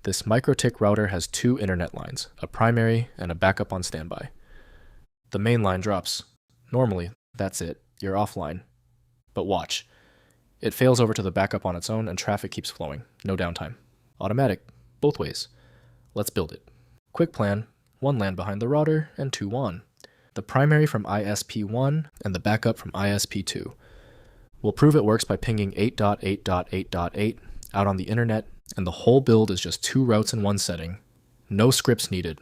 This MikroTik router has two internet lines, a primary and a backup on standby. The main line drops. Normally, that's it, you're offline. But watch. It fails over to the backup on its own and traffic keeps flowing, no downtime. Automatic, both ways. Let's build it. Quick plan, one LAN behind the router and two WAN. The primary from ISP1 and the backup from ISP2. We'll prove it works by pinging 8.8.8.8 out on the internet, and the whole build is just two routes in one setting. No scripts needed.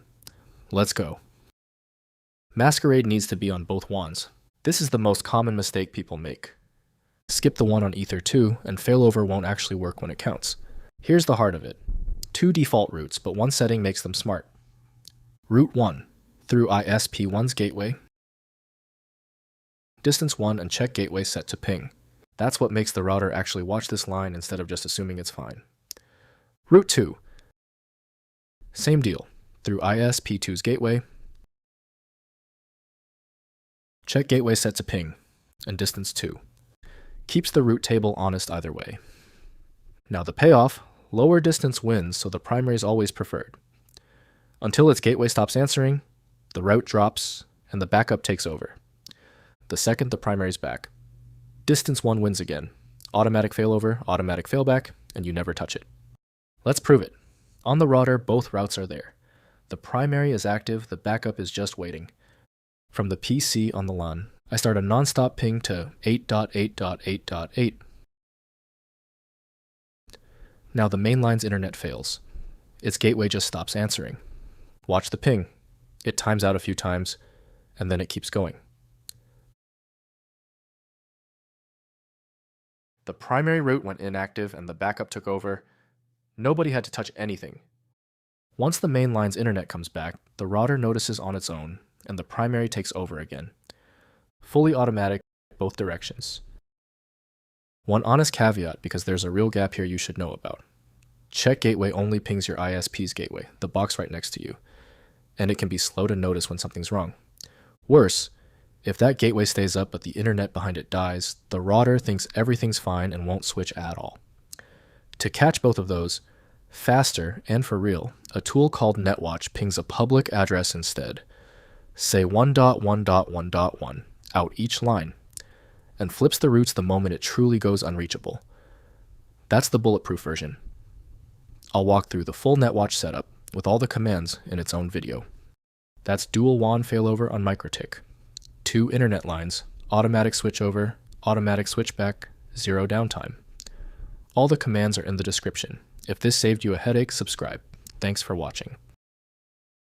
Let's go. Masquerade needs to be on both WANs. This is the most common mistake people make. Skip the one on Ether 2 and failover won't actually work when it counts. Here's the heart of it. Two default routes, but one setting makes them smart. Route 1, through ISP1's gateway. Distance 1 and check gateway set to ping. That's what makes the router actually watch this line instead of just assuming it's fine. Route 2. Same deal, through ISP2's gateway. Check gateway set to ping, and distance 2. Keeps the route table honest either way. Now the payoff, lower distance wins, so the primary is always preferred. Until its gateway stops answering, the route drops, and the backup takes over. The second the primary's back, distance 1 wins again. Automatic failover, automatic failback, and you never touch it. Let's prove it. On the router, both routes are there. The primary is active, the backup is just waiting. From the PC on the LAN, I start a non-stop ping to 8.8.8.8. Now the main line's internet fails. Its gateway just stops answering. Watch the ping. It times out a few times, and then it keeps going. The primary route went inactive and the backup took over. Nobody had to touch anything. Once the main line's internet comes back, the router notices on its own, and the primary takes over again. Fully automatic, both directions. One honest caveat, because there's a real gap here you should know about. Check gateway only pings your ISP's gateway, the box right next to you, and it can be slow to notice when something's wrong. Worse, if that gateway stays up but the internet behind it dies, the router thinks everything's fine and won't switch at all. To catch both of those, faster and for real, a tool called NetWatch pings a public address instead. Say 1.1.1.1 out each line, and flips the routes the moment it truly goes unreachable. That's the bulletproof version. I'll walk through the full NetWatch setup with all the commands in its own video. That's dual WAN failover on MikroTik. 2 internet lines, automatic switchover, automatic switchback, 0 downtime. All the commands are in the description. If this saved you a headache, subscribe. Thanks for watching.